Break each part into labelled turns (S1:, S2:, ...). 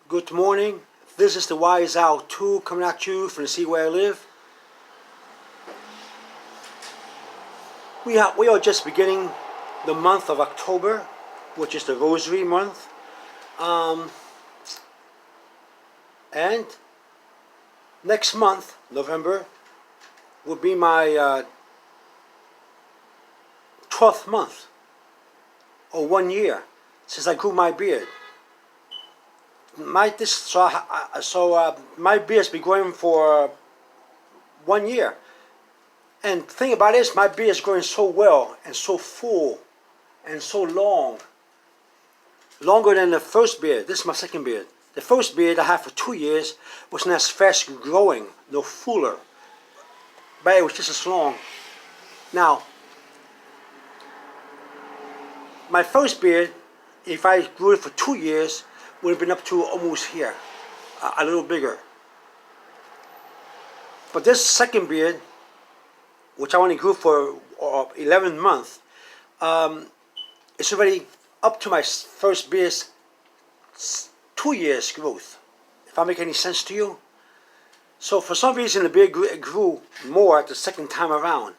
S1: Good morning. This is the Wise Owl 2 coming at you from the sea where I live. We are just beginning the month of October, which is the Rosary month. And next month, November, will be my 12th month, or 1 year, since I grew my beard. My beard's been growing for 1 year. And the thing about it is, my beard is growing so well and so full and so long. Longer than the first beard. This is my second beard. The first beard I had for 2 years wasn't as fast growing, no fuller. But it was just as long. Now, my first beard, if I grew it for 2 years, would have been up to almost here, a little bigger. But this second beard, which I only grew for 11 months, it's already up to my first beard's 2 years growth, if that make any sense to you. So for some reason the beard grew more the second time around.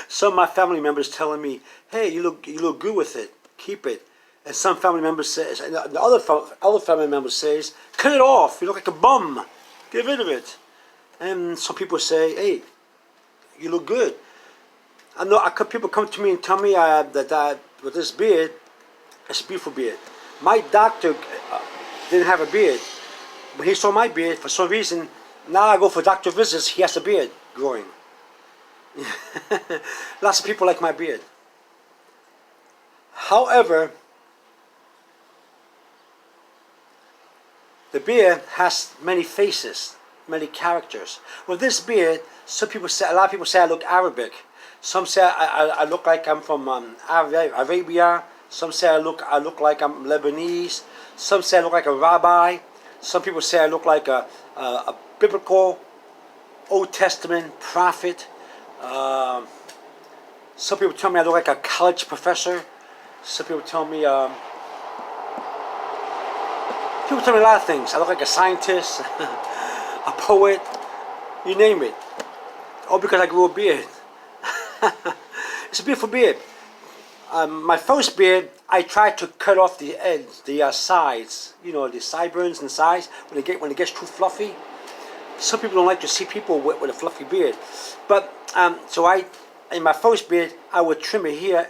S1: Some of my family members telling me, hey, you look good with it, keep it. And some family members says, and the other family member says, cut it off, you look like a bum, get rid of it. And some people say, hey, you look good. I know people come to me and tell me that with this beard, it's a beautiful beard. My doctor didn't have a beard. When he saw my beard, for some reason, now I go for doctor visits, he has a beard growing. Lots of people like my beard. However, the beard has many faces, many characters. With this beard, a lot of people say I look Arabic. Some say I look like I'm from Arabia. Some say I look like I'm Lebanese. Some say I look like a rabbi. Some people say I look like a biblical Old Testament prophet. Some people tell me I look like a college professor. Some people tell me people tell me a lot of things. I look like a scientist, a poet, you name it. All because I grew a beard. It's a beautiful beard. My first beard, I tried to cut off the ends, the sides. You know, the sideburns and sides when it gets too fluffy. Some people don't like to see people with a fluffy beard. But in my first beard, I would trim it here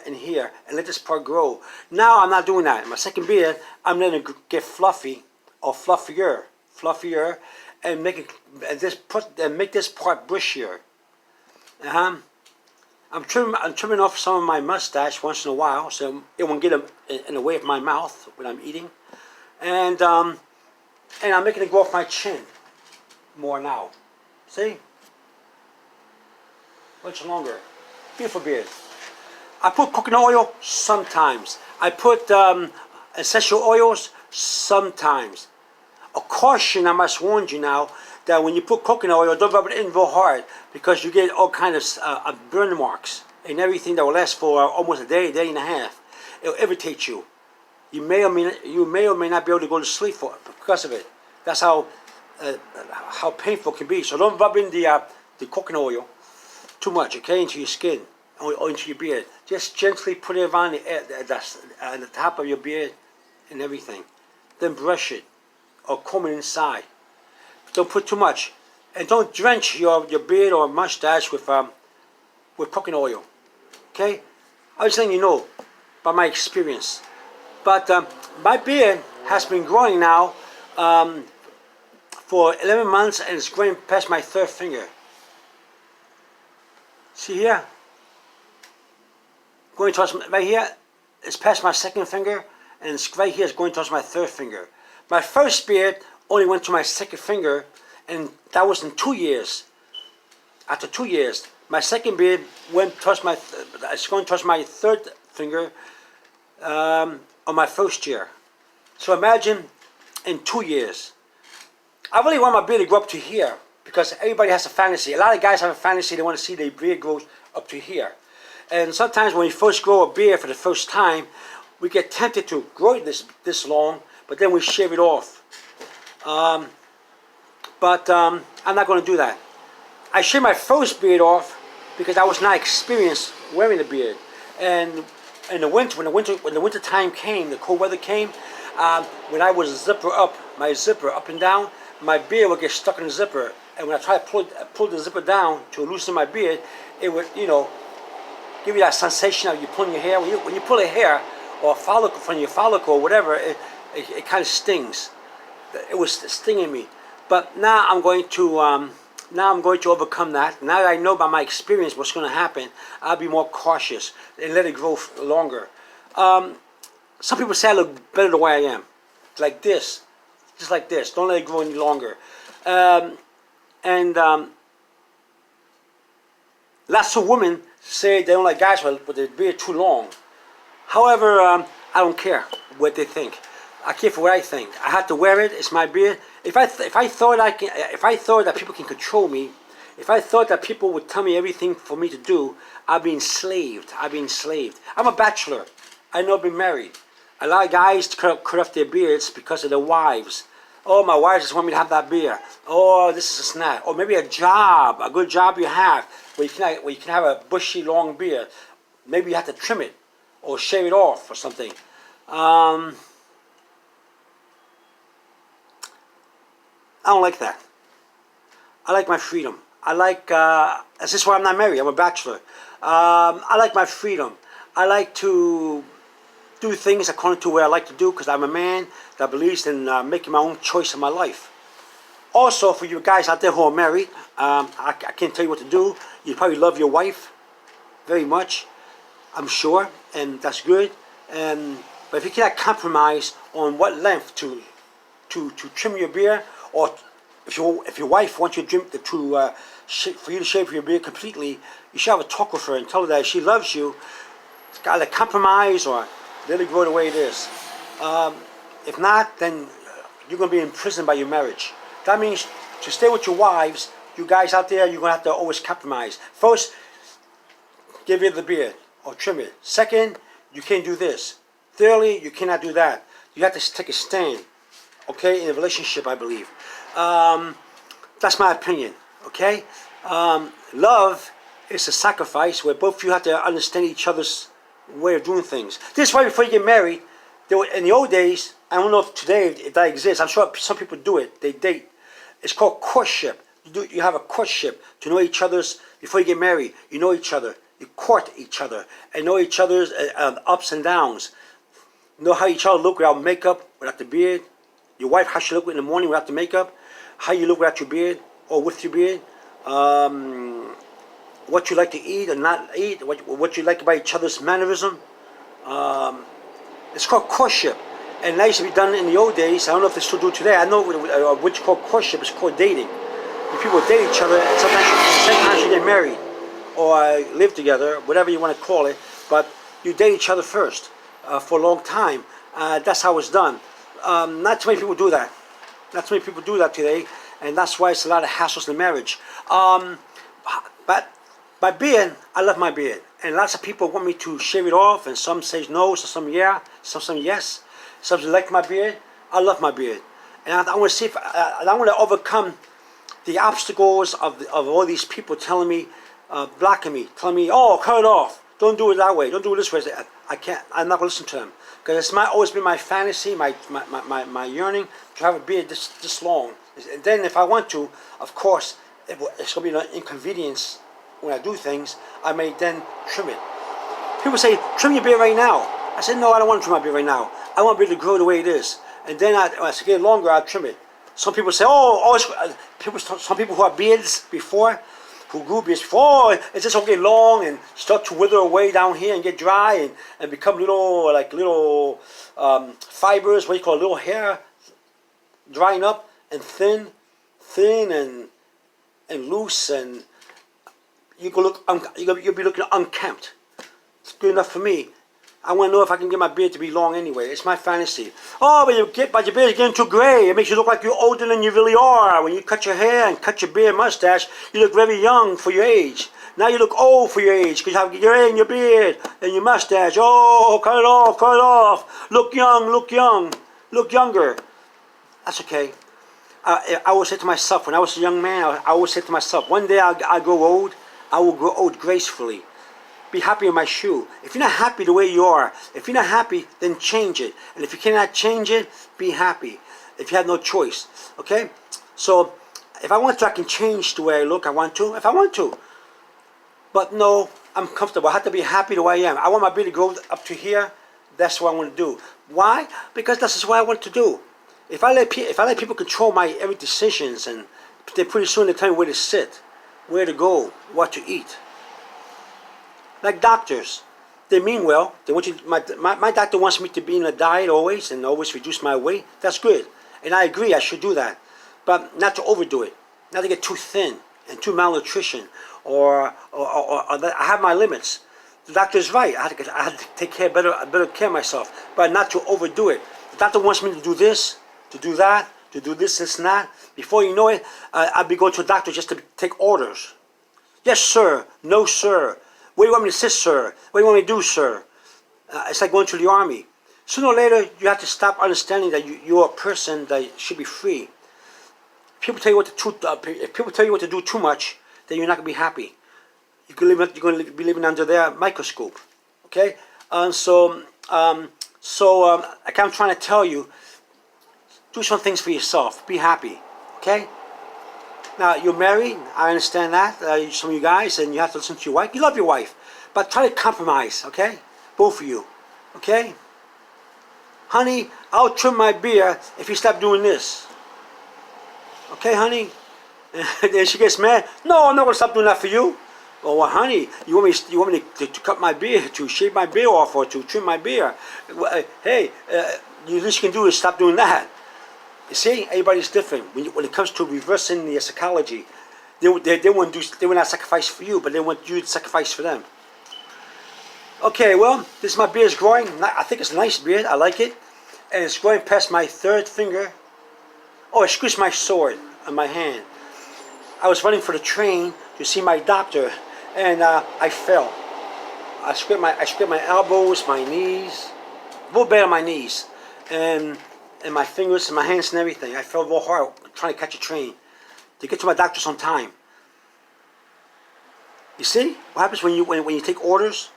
S1: and let this part grow. Now I'm not doing that. In my second beard, I'm letting it get fluffy or fluffier, and make this part bushier. I'm trimming off some of my mustache once in a while, so it won't get in the way of my mouth when I'm eating, and I'm making it grow off my chin more now. See, much longer. Beautiful beard. I put coconut oil sometimes. I put essential oils sometimes. A caution, I must warn you now, that when you put coconut oil, don't rub it in real hard, because you get all kinds of burn marks and everything that will last for almost a day and a half. It will irritate you. You may or may not be able to go to sleep because of it. That's how painful it can be. So don't rub in the coconut oil too much, okay, into your skin or into your beard. Just gently put it around the top of your beard and everything. Then brush it or comb it inside. Don't put too much, and don't drench your beard or mustache with coconut oil. Okay, I'm just letting you know by my experience. But my beard has been growing now for 11 months, and it's growing past my third finger. See here? Going towards right here, it's past my second finger, and it's right here is going towards my third finger. My first beard only went to my second finger, and that was in 2 years. After 2 years, my second beard went towards it's going towards my third finger on my first year. So imagine in 2 years. I really want my beard to grow up to here, because everybody has a fantasy. A lot of guys have a fantasy, they want to see their beard grow up to here. And sometimes when you first grow a beard for the first time, we get tempted to grow it this long, but then we shave it off. But I'm not going to do that. I shaved my first beard off because I was not experienced wearing a beard. And in the winter, when the winter time came, the cold weather came, when I would zipper up my zipper up and down, my beard would get stuck in the zipper. And when I try to pull the zipper down to loosen my beard, it would, you know, give you that sensation of you pulling your hair. When you pull a hair or a follicle from your follicle or whatever, it kind of stings. It was stinging me. But now I'm going to overcome that. Now that I know by my experience what's going to happen, I'll be more cautious and let it grow longer. Some people say I look better the way I am, like this, just like this. Don't let it grow any longer. Lots of women say they don't like guys with their beard too long. However, I don't care what they think. I care for what I think. I have to wear it. It's my beard. If I thought that people can control me, if I thought that people would tell me everything for me to do, I'd be enslaved. I'm a bachelor. I've never been married. A lot of guys cut off their beards because of their wives. Oh, my wife just want me to have that beard. Oh, this is a snack. Or maybe a good job you have, where you can have a bushy, long beard. Maybe you have to trim it or shave it off or something. I don't like that. I like my freedom. This is why I'm not married. I'm a bachelor. I like my freedom. I like to do things according to what I like to do because I'm a man that believes in making my own choice in my life. Also, for you guys out there who are married, I can't tell you what to do. You probably love your wife very much, I'm sure, and that's good. But if you cannot compromise on what length to trim your beard, or if your wife wants you to for you to shave your beard completely, you should have a talk with her and tell her that if she loves you, it's got to compromise or let it grow the way it is. If not, then you're going to be imprisoned by your marriage. That means to stay with your wives, you guys out there, you're going to have to always compromise. First, give rid of the beard or trim it. Second, you can't do this. Thirdly, you cannot do that. You have to take a stand, okay, in a relationship, I believe. That's my opinion, okay? Love is a sacrifice where both of you have to understand each other's way of doing things. This is why before you get married, in the old days, I don't know if today if that exists, I'm sure some people do it, they date. It's called courtship. You have a courtship to know each other's, before you get married, you know each other. You court each other and know each other's ups and downs. Know how each other look without makeup, without the beard. Your wife, how she look in the morning without the makeup. How you look without your beard or with your beard. What you like to eat and not eat. What you like about each other's mannerism. It's called courtship. And that used to be done in the old days. I don't know if they still do it today. I know what you call courtship is called dating. If people date each other, and sometimes you get married or live together, whatever you want to call it. But you date each other first for a long time. That's how it's done. Not too many people do that. Not too many people do that today, and that's why it's a lot of hassles in marriage. But my beard, I love my beard, and lots of people want me to shave it off, and some say no, some yeah, some yes. Some like my beard. I love my beard, and I want to see if I want to overcome the obstacles of all these people telling me, blocking me, telling me, oh, cut it off. Don't do it that way. Don't do it this way. I can't. I'm not going to listen to them. Because it's always been my fantasy, my yearning to have a beard this long. And then if I want to, of course, it's going to be an inconvenience when I do things. I may then trim it. People say, trim your beard right now. I said, no, I don't want to trim my beard right now. I want my beard to grow the way it is. And then as I get longer, I'll trim it. Some people say, some people who have beards before, who grew beards before, it's just going to get long and start to wither away down here and get dry and become little fibers, what you call little hair, drying up and thin and loose, and you'll be looking unkempt. It's good enough for me. I want to know if I can get my beard to be long anyway. It's my fantasy. Oh, but your beard is getting too gray. It makes you look like you're older than you really are. When you cut your hair and cut your beard mustache, you look very young for your age. Now you look old for your age because you have your hair and your beard and your mustache. Oh, cut it off, cut it off. Look young, look young, look younger. That's okay. I always say to myself, when I was a young man, I always say to myself, one day I'll grow old. I will grow old gracefully. Be happy in my shoe. If you're not happy the way you are, if you're not happy, then change it. And if you cannot change it, be happy. If you have no choice, okay? So, if I want to, I can change the way I look. I want to, if I want to. But no, I'm comfortable. I have to be happy the way I am. I want my beard to grow up to here. That's what I want to do. Why? Because this is what I want to do. If I let people control my every decisions, and they pretty soon they tell me where to sit, where to go, what to eat. Like doctors, they mean well. They want you. My doctor wants me to be in a diet always and always reduce my weight. That's good, and I agree. I should do that, but not to overdo it, not to get too thin and too malnutrition, or I have my limits. The doctor is right. I have to take better care of myself, but not to overdo it. The doctor wants me to do this, to do that, to do this and that. Before you know it, I'll be going to a doctor just to take orders. Yes, sir. No, sir. Where do you want me to sit, sir? What do you want me to do, sir? It's like going to the army. Sooner or later, you have to stop understanding that you're a person that should be free. People tell you what to if people tell you what to do too much, then you're not going to be happy. You're going to be living under their microscope. Okay? Like I'm trying to tell you, do some things for yourself. Be happy. Okay? Now, you're married. I understand that. Some of you guys, and you have to listen to your wife. You love your wife. But try to compromise, okay? Both of you. Okay? Honey, I'll trim my beard if you stop doing this. Okay, honey? And then she gets mad. No, I'm not going to stop doing that for you. Oh, well, honey, you want me to cut my beard, to shave my beard off, or to trim my beard? Hey, the least you can do is stop doing that. You see, everybody's different. When it comes to reversing the psychology, they will not sacrifice for you, but they want you to sacrifice for them. Okay, well, my beard is growing. I think it's a nice beard. I like it, and it's growing past my third finger. Oh, I squished my sword on my hand. I was running for the train to see my doctor, and I fell. I scraped my elbows, my knees, a little bit on my knees, and my fingers and my hands and everything. I fell real hard trying to catch a train to get to my doctor's on time. You see what happens when you take orders?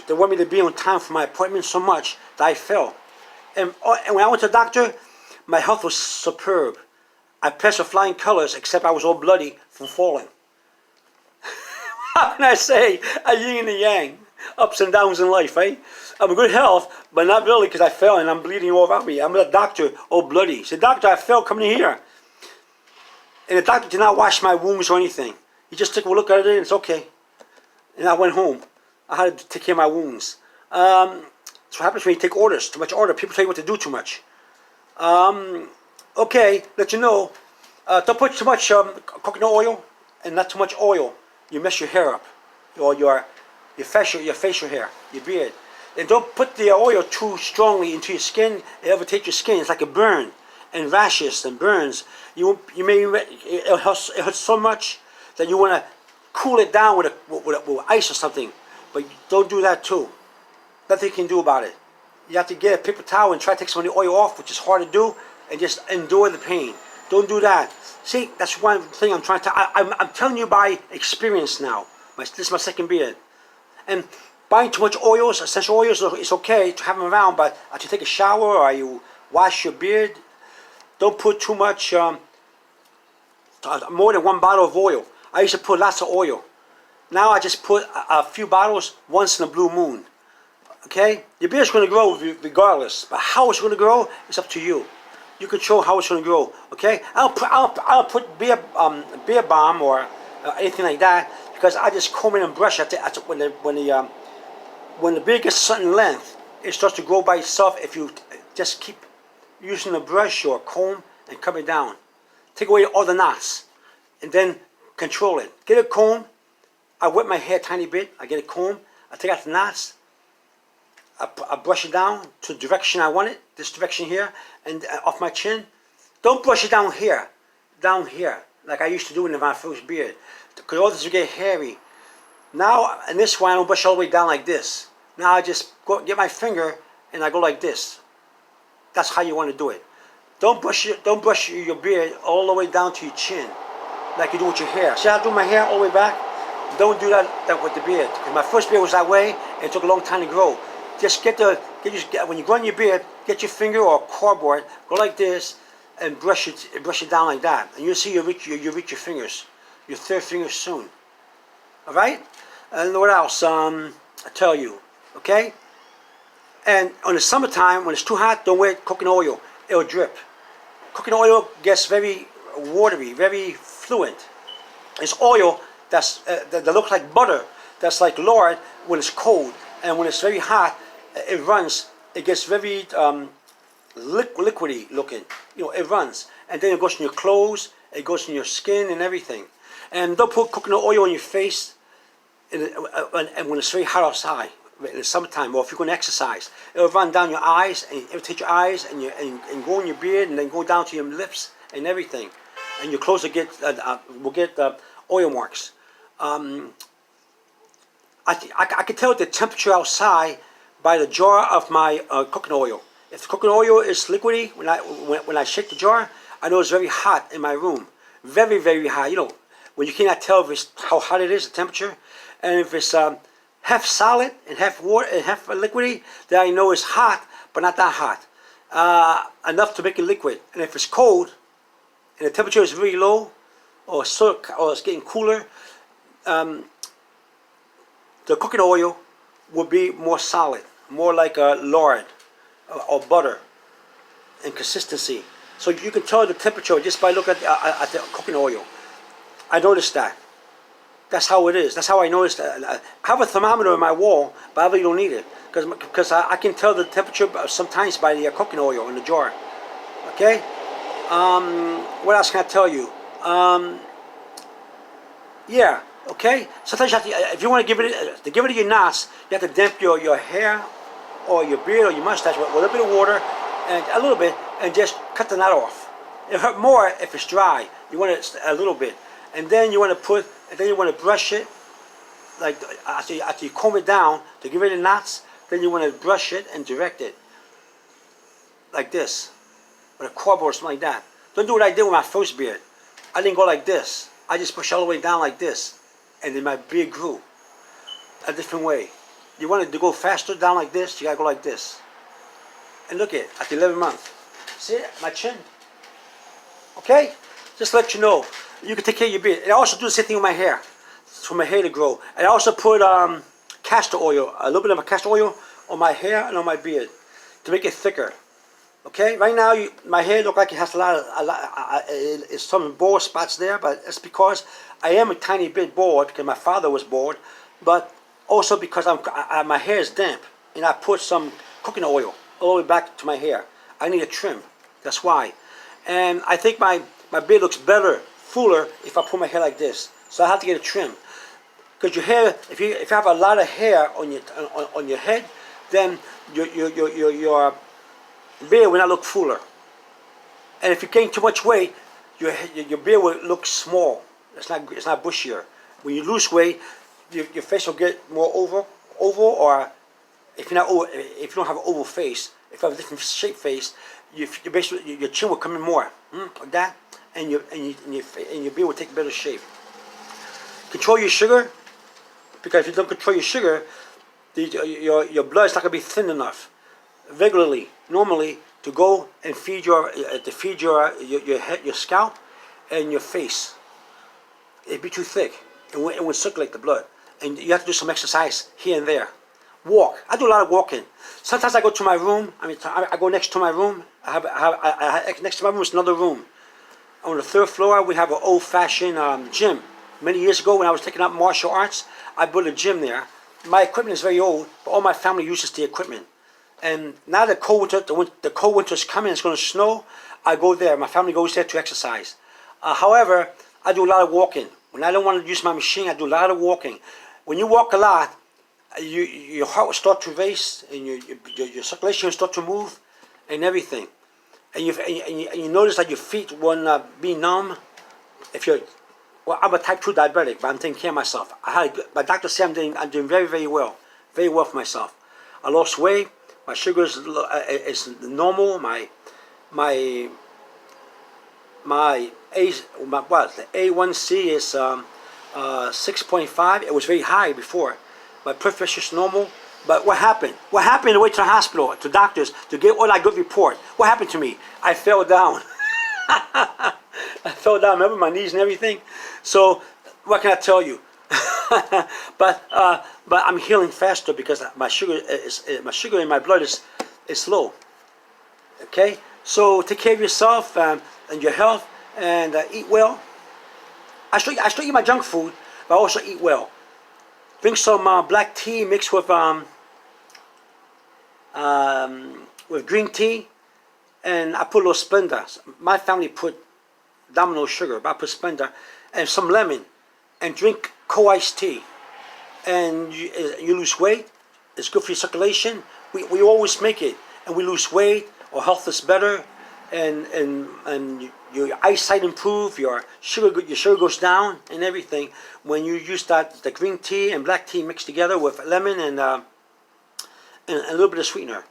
S1: They want me to be on time for my appointment so much that I fell. And when I went to the doctor, my health was superb. I passed with flying colors, except I was all bloody from falling. How can I say a yin and a yang? Ups and downs in life, eh? I'm in good health, but not really because I fell and I'm bleeding all around me. I'm a doctor, all bloody. He said, doctor, I fell coming here. And the doctor did not wash my wounds or anything. He just took a look at it and it's okay. And I went home. I had to take care of my wounds. That's what happens when you take orders, too much order. People tell you what to do too much. Okay, let you know. Don't put too much coconut oil and not too much oil. You mess your hair up, or your facial hair, your beard. And don't put the oil too strongly into your skin. It irritates your skin. It's like a burn and rashes and burns. It hurts so much that you want to cool it down with ice or something. But don't do that too. Nothing you can do about it. You have to get a paper towel and try to take some of the oil off, which is hard to do, and just endure the pain. Don't do that. See, that's one thing I'm trying to. I'm telling you by experience now. This is my second beard. And buying too much oils, essential oils, it's okay to have them around, but after you take a shower or you wash your beard, don't put too much, more than one bottle of oil. I used to put lots of oil. Now I just put a few bottles once in a blue moon. Okay? Your beard's going to grow regardless, but how it's going to grow is up to you. You control how it's going to grow. Okay? I'll put beer balm or anything like that, because I just comb it and brush it. When the beard gets a certain length, it starts to grow by itself if you just keep using a brush or a comb and comb it down. Take away all the knots and then control it. Get a comb. I wet my hair a tiny bit. I get a comb. I take out the knots. I brush it down to the direction I want it. This direction here and off my chin. Don't brush it down here, like I used to do in my first beard, because all this will get hairy. Now, in this one, I don't brush all the way down like this. Now I just get my finger and I go like this. That's how you want to do it. Don't brush your beard all the way down to your chin, like you do with your hair. See how I do my hair all the way back? Don't do that with the beard. Because my first beard was that way, and it took a long time to grow. Just when you grow in your beard, get your finger or cardboard, go like this, and brush it down like that, and you'll see you reach your fingers, your third finger soon. All right? And what else? I tell you, okay? And on the summertime, when it's too hot, don't wear coconut oil. It'll drip. Coconut oil gets very watery, very fluent. It's oil that looks like butter, that's like lard when it's cold, and when it's very hot, it runs. It gets very liquidy looking. It runs, and then it goes in your clothes, it goes in your skin and everything. And don't put coconut oil on your face, and when it's very hot outside in the summertime, or if you're going to exercise, it'll run down your eyes and irritate your eyes, and go in your beard, and then go down to your lips and everything, and your clothes will get oil marks. I can tell the temperature outside by the jar of my coconut oil. If the coconut oil is liquidy, when I shake the jar, I know it's very hot in my room, very, very hot. When you cannot tell how hot it is, the temperature, and if it's half solid and half water and half liquidy, then I know it's hot, but not that hot, enough to make it liquid. And if it's cold and the temperature is very low, or it's getting cooler, the coconut oil will be more solid, more like a lard or butter in consistency. So you can tell the temperature just by looking at the coconut oil. I noticed that. That's how it is. That's how I noticed that. I have a thermometer on my wall, but I really don't need it because I can tell the temperature sometimes by the coconut oil in the jar. Okay. What else can I tell you? Yeah. Okay. Sometimes you have to, if you want to give it your knots, you have to damp your hair or your beard or your mustache with a little bit of water and a little bit, and just cut the knot off. It hurt more if it's dry. You want it a little bit, and then you want to brush it like after you comb it down to get rid of the knots. Then you want to brush it and direct it like this with a cardboard or something like that. Don't do what I did with my first beard. I didn't go like this. I just pushed all the way down like this, and then my beard grew a different way. You want it to go faster down like this, you gotta go like this. And look at the 11th month. See it? My chin? Okay? Just let you know. You can take care of your beard. And I also do the same thing with my hair. For my hair to grow. And I also put castor oil, a little bit of castor oil on my hair and on my beard to make it thicker. Okay? Right now, my hair looks like it has it's some bald spots there, but it's because I am a tiny bit bald because my father was bald, but also because my hair is damp, and I put some coconut oil all the way back to my hair. I need a trim. That's why. And I think my beard looks better, fuller, if I put my hair like this. So I have to get a trim. Because your hair, if you have a lot of hair on your head, then your beard will not look fuller. And if you gain too much weight, your beard will look small. It's not bushier. When you lose weight, your face will get more oval, or if you don't have an oval face, if you have a different shaped face, your chin will come in more, like that, and your beard will take better shape. Control your sugar, because if you don't control your sugar, your blood is not going to be thin enough regularly, normally, to go and feed your head, your scalp, and your face. It'd be too thick. It would circulate the blood, and you have to do some exercise here and there. Walk. I do a lot of walking. Sometimes I go to my room. I go next to my room. Next to my room is another room. On the third floor, we have an old-fashioned gym. Many years ago, when I was taking up martial arts, I built a gym there. My equipment is very old, but all my family uses the equipment. And now the cold winter is coming. It's going to snow. I go there. My family goes there to exercise. However, I do a lot of walking. When I don't want to use my machine, I do a lot of walking. When you walk a lot, your heart will start to race, and your circulation will start to move, and everything. And you notice that your feet will not be numb. If you're Well, I'm a type 2 diabetic, but I'm taking care of myself. My doctor said I'm doing very, very well. Very well for myself. I lost weight. My sugar is normal. My the A1C is 6.5. It was very high before. My blood pressure is normal. But what happened? What happened on the way to the hospital, to doctors, to get all that good report? What happened to me? I fell down. I fell down. Remember my knees and everything. So what can I tell you? but I'm healing faster because my sugar in my blood is low. Okay. So take care of yourself and your health and eat well. I still eat my junk food, but I also eat well. Drink some black tea mixed with green tea, and I put a little Splenda. My family put Domino sugar, but I put Splenda and some lemon, and drink cold iced tea. And you lose weight. It's good for your circulation. We always make it, and we lose weight. Our health is better, and your eyesight improve. Your sugar goes down, and everything when you use the green tea and black tea mixed together with lemon and a little bit of sweetener.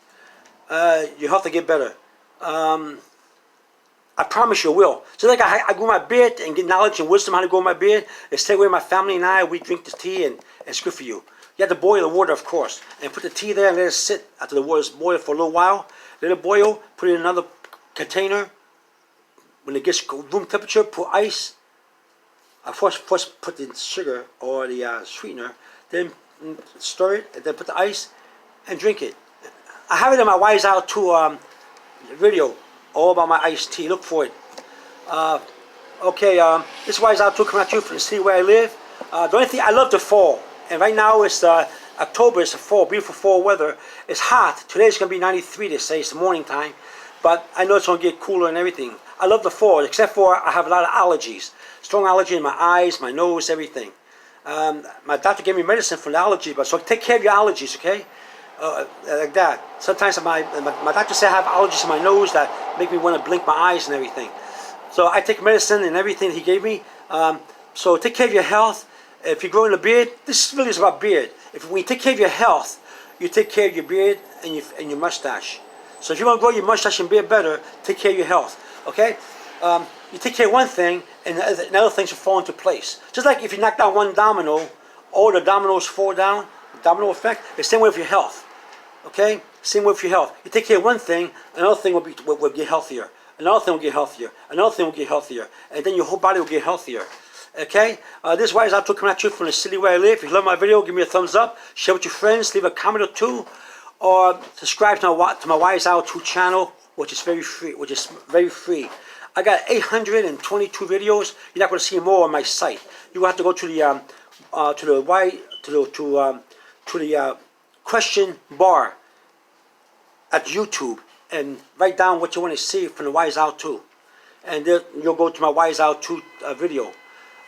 S1: Your health will get better. I promise you will. So like I grow my beard and get knowledge and wisdom how to grow my beard. And stay away. My family and I, we drink the tea, and it's good for you. You have to boil the water, of course, and put the tea there and let it sit after the water's boiled for a little while. Let it boil. Put it in another container. When it gets room temperature, put ice. I first put the sugar or the sweetener, then stir it, and then put the ice, and drink it. I have it in my Wise Out 2 video, all about my iced tea. Look for it. This Wise Out 2 coming at you from the city where I live. The only thing, I love the fall, and right now it's October. It's the fall, beautiful fall weather. It's hot. Today's going to be 93. They say it's the morning time, but I know it's going to get cooler and everything. I love the fall, except for I have a lot of allergies. Strong allergy in my eyes, my nose, everything. My doctor gave me medicine for the allergy, but so take care of your allergies, okay? Like that. Sometimes my doctor said I have allergies in my nose that make me want to blink my eyes and everything. So I take medicine and everything he gave me. So take care of your health. If you're growing a beard, this really is about beard. When you take care of your health, you take care of your beard and your mustache. So if you want to grow your mustache and beard better, take care of your health. Okay? You take care of one thing, and the other things will fall into place. Just like if you knock down one domino, all the dominoes fall down. Domino effect. The same way with your health. Okay? Same way with your health. You take care of one thing, another thing will get healthier. Another thing will get healthier. Another thing will get healthier. And then your whole body will get healthier. Okay? This Wise Out 2 coming at you from the city where I live. If you love my video, give me a thumbs up. Share with your friends. Leave a comment or two. Or subscribe to my Wise Out 2 channel, which is very free. I got 822 videos. You're not going to see more on my site. You will have to go to the question bar at YouTube and write down what you want to see from the Wise Out 2. And then you'll go to my Wise Out 2 video.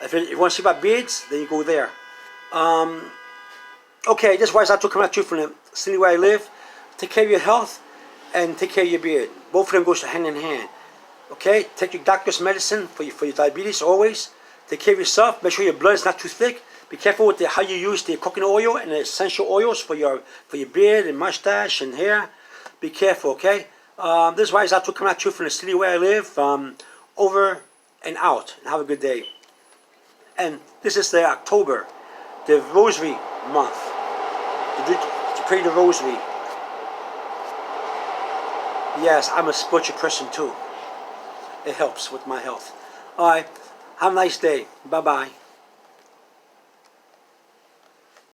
S1: If you want to see my beards, then you go there. Okay, this Wise Out 2 coming at you from the city where I live. Take care of your health and take care of your beard. Both of them goes hand in hand. Okay, take your doctor's medicine for your diabetes always. Take care of yourself. Make sure your blood is not too thick. Be careful with how you use the coconut oil and the essential oils for your beard and mustache and hair. Be careful, okay? This is Wise Out 2 coming at you from the city where I live. Over and out. And have a good day. And this is the October, the Rosary month. To pray the Rosary. Yes, I'm a spiritual person too. It helps with my health. All right. Have a nice day. Bye-bye.